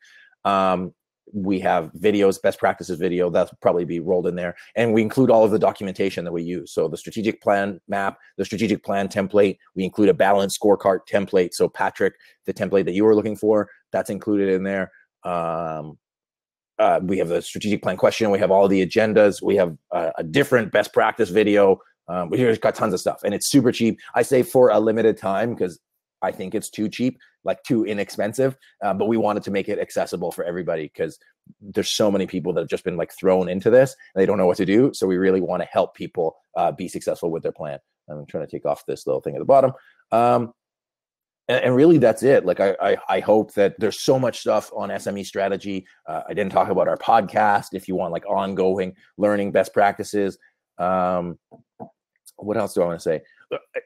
We have videos, best practices video, that'll probably be rolled in there. And we include all of the documentation that we use. So the strategic plan map, the strategic plan template, we include a balanced scorecard template. So Patrick, the template that you were looking for, that's included in there. We have the strategic plan question. We have all the agendas. We have a different best practice video. We've got tons of stuff, and it's super cheap. I say for a limited time because I think it's too cheap, like too inexpensive. But we wanted to make it accessible for everybody because there's so many people that have just been like thrown into this and they don't know what to do. So we really want to help people be successful with their plan. I'm trying to take off this little thing at the bottom. And really, that's it. Like, I hope that there's so much stuff on SME strategy. I didn't talk about our podcast. If you want like ongoing learning best practices, what else do I want to say?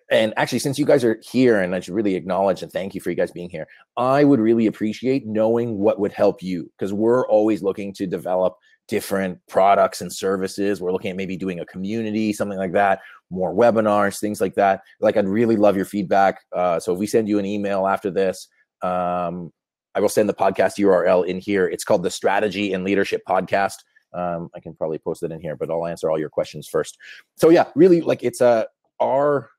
And actually, since you guys are here, and I should really acknowledge and thank you for you guys being here, I would really appreciate knowing what would help you, because we're always looking to develop different products and services. We're looking at maybe doing a community, something like that, more webinars, things like that. Like, I'd really love your feedback. So if we send you an email after this, I will send the podcast URL in here. It's called the Strategy and Leadership Podcast. I can probably post it in here, but I'll answer all your questions first. So yeah, really, like, it's our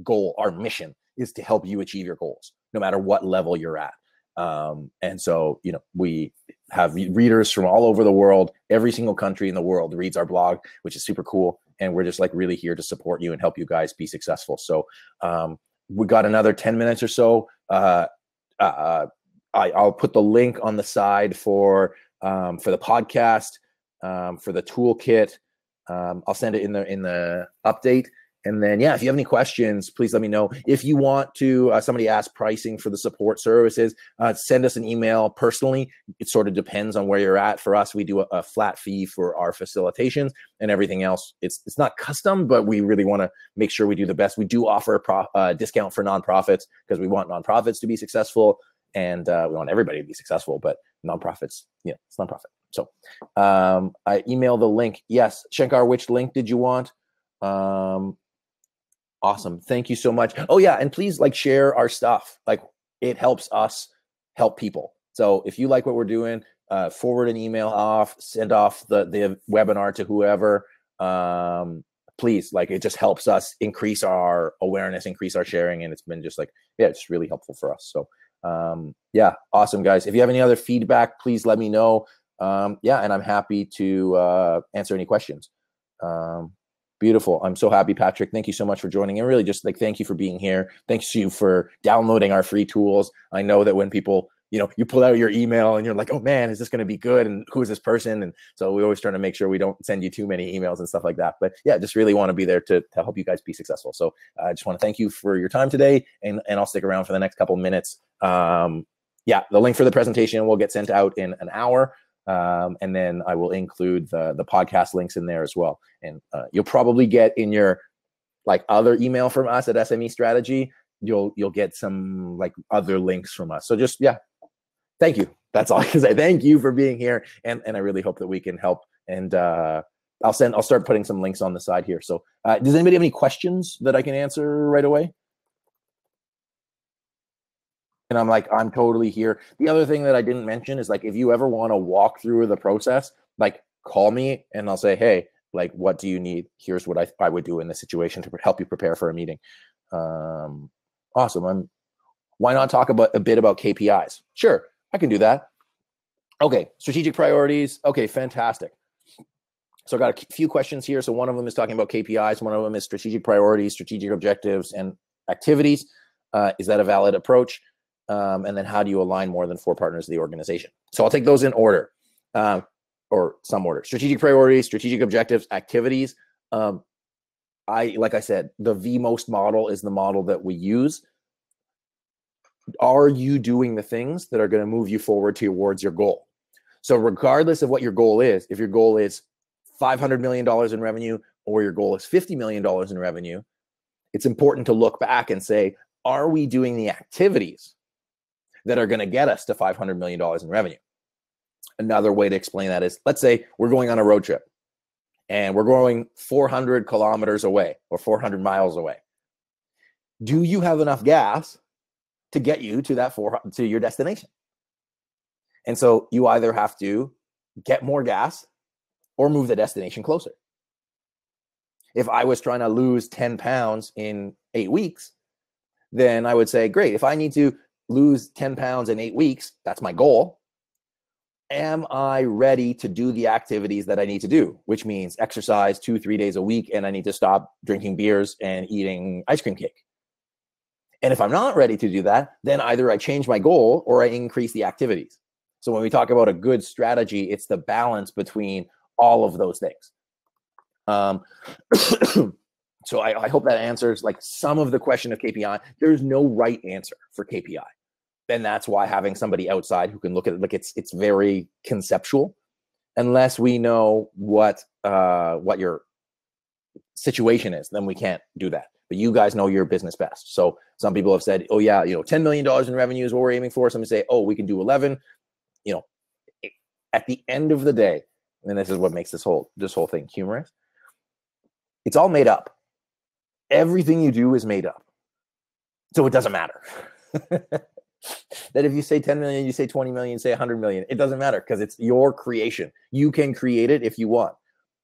goal, our mission is to help you achieve your goals, no matter what level you're at. And so, you know, we have readers from all over the world. Every single country in the world reads our blog, which is super cool. And we're just like really here to support you and help you guys be successful. So we got another 10 minutes or so. I'll put the link on the side for the podcast, for the toolkit. I'll send it in the update. And then, yeah, if you have any questions, please let me know. If you want to, somebody asked pricing for the support services, send us an email personally. It sort of depends on where you're at. For us, we do a flat fee for our facilitations, and everything else, it's not custom, but we really want to make sure we do the best. We do offer a discount for nonprofits, because we want nonprofits to be successful, and we want everybody to be successful, but nonprofits, yeah, it's nonprofit. So I email the link. Yes, Shankar, which link did you want? Awesome. Thank you so much. Oh yeah. And please, like, share our stuff. Like, it helps us help people. So if you like what we're doing, forward an email off, send off the webinar to whoever. Please, like, it just helps us increase our awareness, increase our sharing. And it's been just like, yeah, it's really helpful for us. So yeah, awesome, guys. If you have any other feedback, please let me know. Yeah, and I'm happy to answer any questions. Beautiful. I'm so happy, Patrick. Thank you so much for joining. And really just like, thank you for being here. Thanks you for downloading our free tools. I know that when people, you know, you pull out your email and you're like, oh man, is this going to be good? And who is this person? And so we always try to make sure we don't send you too many emails and stuff like that. But yeah, just really want to be there to help you guys be successful. So I just want to thank you for your time today. And I'll stick around for the next couple minutes. Yeah, the link for the presentation will get sent out in an hour. And then I will include the podcast links in there as well. And you'll probably get in your like other email from us at SME Strategy, you'll get some like other links from us. So just, yeah, thank you. That's all I can say. Thank you for being here. And I really hope that we can help. And I'll start putting some links on the side here. So does anybody have any questions that I can answer right away? And I'm totally here. The other thing that I didn't mention is, like, if you ever want to walk through the process, like, call me and I'll say, hey, like, what do you need? Here's what I would do in this situation to help you prepare for a meeting. Awesome. Why not talk a bit about KPIs? Sure, I can do that. Okay, strategic priorities. Okay, fantastic. So I got a few questions here. So one of them is talking about KPIs. One of them is strategic priorities, strategic objectives, and activities. Is that a valid approach? And then how do you align more than 4 partners of the organization? So I'll take those in order, or some order. Strategic priorities, strategic objectives, activities. Like I said, the VMOST model is the model that we use. Are you doing the things that are going to move you forward towards your goal? So regardless of what your goal is, if your goal is $500 million in revenue or your goal is $50 million in revenue, it's important to look back and say, are we doing the activities that are going to get us to $500 million in revenue? Another way to explain that is, let's say we're going on a road trip and we're going 400 kilometers away or 400 miles away. Do you have enough gas to get you to to your destination? And so you either have to get more gas or move the destination closer. If I was trying to lose 10 pounds in 8 weeks, then I would say, great, if I need to lose 10 pounds in 8 weeks, that's my goal. Am I ready to do the activities that I need to do? Which means exercise 2-3 days a week, and I need to stop drinking beers and eating ice cream cake. And if I'm not ready to do that, then either I change my goal or I increase the activities. So when we talk about a good strategy, it's the balance between all of those things. So I hope that answers like some of the question of KPI. There's no right answer for KPI. And that's why having somebody outside who can look at it, like it's very conceptual, unless we know what your situation is, then we can't do that. But you guys know your business best. So some people have said, oh yeah, $10 million in revenue is what we're aiming for. Some say, oh, we can do 11. At the end of the day, and this is what makes this whole thing humorous, it's all made up. Everything you do is made up. So it doesn't matter. That if you say 10 million, you say 20 million, you say 100 million, it doesn't matter because it's your creation. You can create it if you want.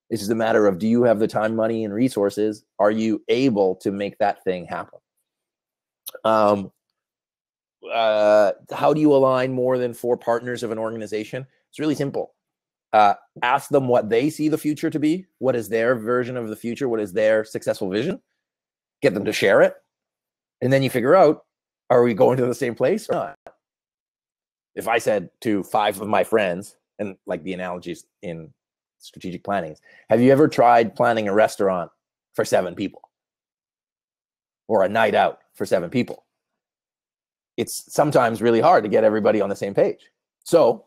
It's just a matter of, do you have the time, money, and resources? Are you able to make that thing happen? How do you align more than 4 partners of an organization? It's really simple. Ask them what they see the future to be. What is their version of the future? What is their successful vision? Get them to share it. And then you figure out, are we going to the same place or not? If I said to 5 of my friends, and like the analogies in strategic planning, have you ever tried planning a restaurant for 7 people? Or a night out for 7 people? It's sometimes really hard to get everybody on the same page. So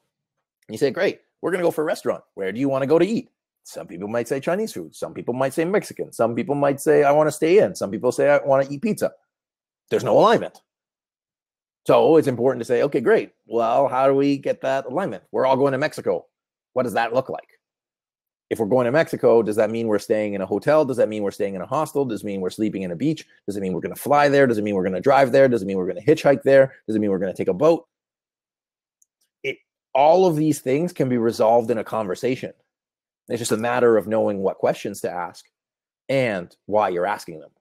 you say, great, we're going to go for a restaurant. Where do you want to go to eat? Some people might say Chinese food. Some people might say Mexican. Some people might say, I want to stay in. Some people say, I want to eat pizza. There's no alignment. So it's important to say, okay, great. Well, how do we get that alignment? We're all going to Mexico. What does that look like? If we're going to Mexico, does that mean we're staying in a hotel? Does that mean we're staying in a hostel? Does it mean we're sleeping in a beach? Does it mean we're going to fly there? Does it mean we're going to drive there? Does it mean we're going to hitchhike there? Does it mean we're going to take a boat? All of these things can be resolved in a conversation. It's just a matter of knowing what questions to ask and why you're asking them.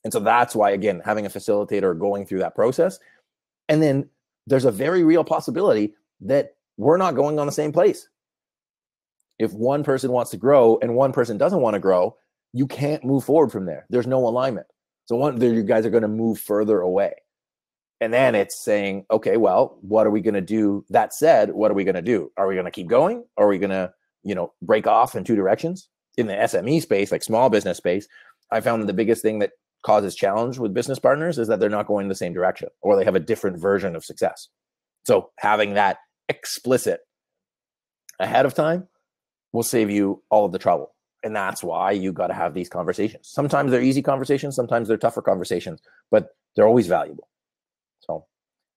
And so that's why, again, having a facilitator going through that process. And then there's a very real possibility that we're not going on the same place. If one person wants to grow and one person doesn't want to grow, you can't move forward from there. There's no alignment. So you guys are going to move further away. And then it's saying, okay, well, what are we going to do? That said, what are we going to do? Are we going to keep going? Or are we going to, break off in 2 directions? In the SME space, like small business space, I found that the biggest thing that causes challenge with business partners is that they're not going the same direction, or they have a different version of success. So having that explicit ahead of time will save you all of the trouble. And that's why you got to have these conversations. Sometimes they're easy conversations, sometimes they're tougher conversations, but they're always valuable. So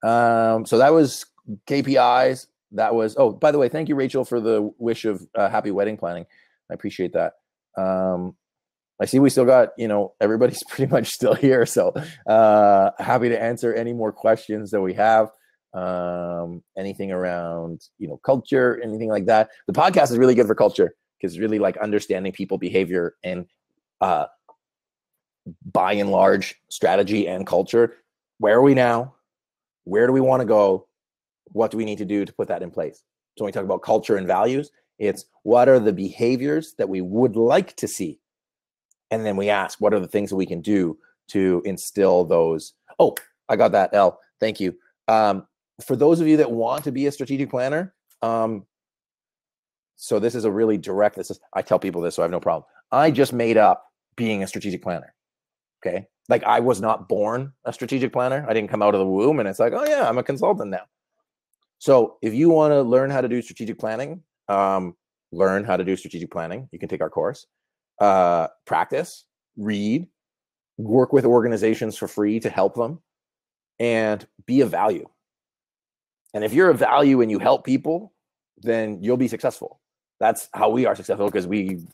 that was KPIs. That was, oh, by the way, thank you, Rachel, for the wish of happy wedding planning. I appreciate that. I see we still got, everybody's pretty much still here. So happy to answer any more questions that we have. Anything around, culture, anything like that. The podcast is really good for culture because it's really like understanding people behavior and by and large strategy and culture. Where are we now? Where do we want to go? What do we need to do to put that in place? So when we talk about culture and values, it's what are the behaviors that we would like to see? And then we ask, what are the things that we can do to instill those? Oh, I got that, Elle. Thank you. For those of you that want to be a strategic planner, so this is a really direct, I tell people this, so I have no problem. I just made up being a strategic planner, okay? Like I was not born a strategic planner. I didn't come out of the womb and it's like, oh yeah, I'm a consultant now. So if you want to learn how to do strategic planning, you can take our course. Practice, read, work with organizations for free to help them, and be of value. And if you're of value and you help people, then you'll be successful. That's how we are successful, because we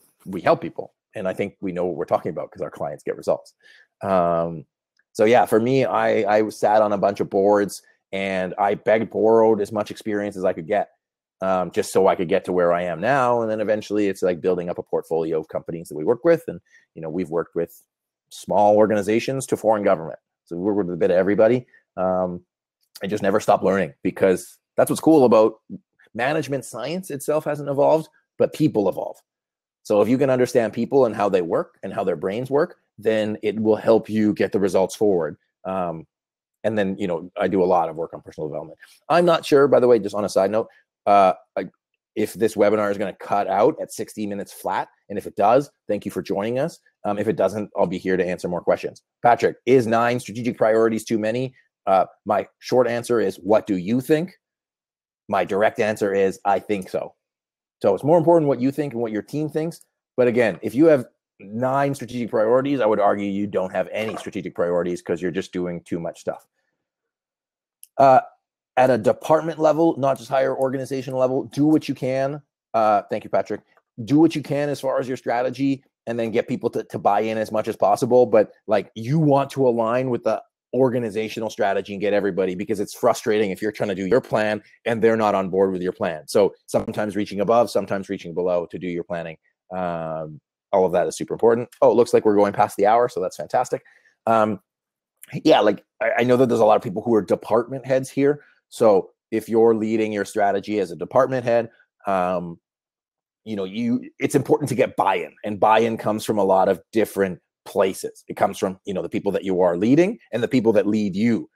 help people. And I think we know what we're talking about because our clients get results. So yeah, for me, I sat on a bunch of boards and I borrowed as much experience as I could get. Just so I could get to where I am now. And then eventually it's like building up a portfolio of companies that we work with. And, we've worked with small organizations to foreign government. So we work with a bit of everybody. I just never stop learning, because that's what's cool about management. Science itself hasn't evolved, but people evolve. So if you can understand people and how they work and how their brains work, then it will help you get the results forward. And then, I do a lot of work on personal development. I'm not sure, by the way, just on a side note, if this webinar is going to cut out at 60 minutes flat. And if it does, thank you for joining us. If it doesn't, I'll be here to answer more questions. Patrick, is 9 strategic priorities too many? My short answer is, what do you think? My direct answer is, I think so. So it's more important what you think and what your team thinks. But again, if you have 9 strategic priorities, I would argue you don't have any strategic priorities because you're just doing too much stuff. At a department level, not just higher organization level, do what you can. Thank you, Patrick. Do what you can as far as your strategy, and then get people to buy in as much as possible. But like, you want to align with the organizational strategy and get everybody, because it's frustrating if you're trying to do your plan and they're not on board with your plan. So sometimes reaching above, sometimes reaching below to do your planning. All of that is super important. Oh, it looks like we're going past the hour, so that's fantastic. Yeah, like I know that there's a lot of people who are department heads here. So if you're leading your strategy as a department head, it's important to get buy-in, and buy-in comes from a lot of different places. It comes from, the people that you are leading and the people that lead you.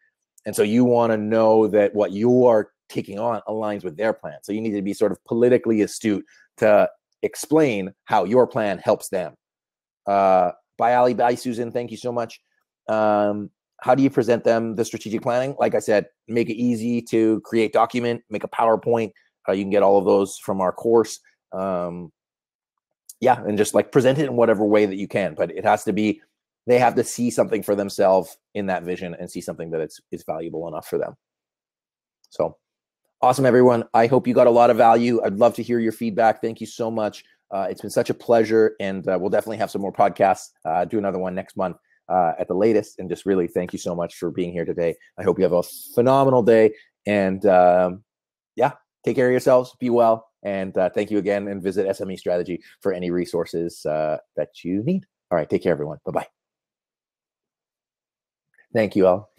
And so you want to know that what you are taking on aligns with their plan. So you need to be sort of politically astute to explain how your plan helps them. Bye, Ali. Bye, Susan. Thank you so much. How do you present them the strategic planning? Like I said, make it easy to create document, make a PowerPoint. You can get all of those from our course. And just like present it in whatever way that you can, but it has to be, they have to see something for themselves in that vision and see something that it's valuable enough for them. So awesome, everyone. I hope you got a lot of value. I'd love to hear your feedback. Thank you so much. It's been such a pleasure, and we'll definitely have some more podcasts, do another one next month at the latest. And just really thank you so much for being here today. I hope you have a phenomenal day, and take care of yourselves, be well. And thank you again, and visit SME Strategy for any resources that you need. All right, take care, everyone. Bye-bye. Thank you all.